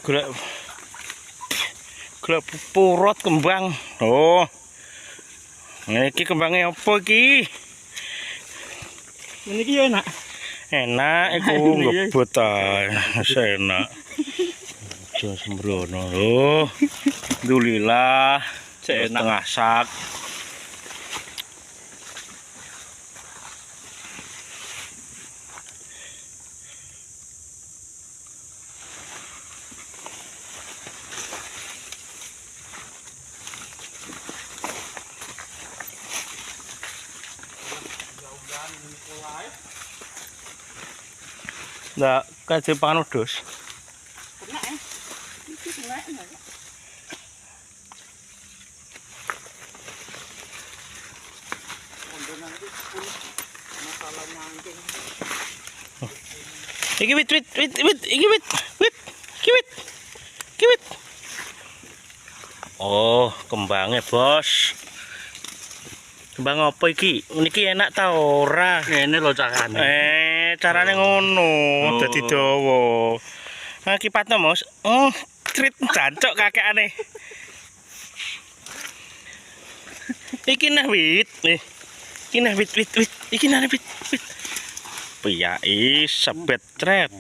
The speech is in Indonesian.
Golek golek purut kembang. Oh. Iki kembangnya apa iki? Ini ki enak. Enak iku ngebut ae. Enak. Aja sembrono. Oh. Alhamdulillah. Setengah sak. Nggak kasih pangan wedhus. Kena ya. Iki kena enggak? Masalah nyangking. Iki wit, iki wit. Oh, kembangnya, Bos. Kembang apa iki? Niki enak ta ora? Ngene lho carane. Carane ngono, dadi dawa. Nah, kipatno, Mas. Oh, trit jancuk kakekane. Iki nah wit. Iki nah wit. Iki nah wit. Piyai sebet tret.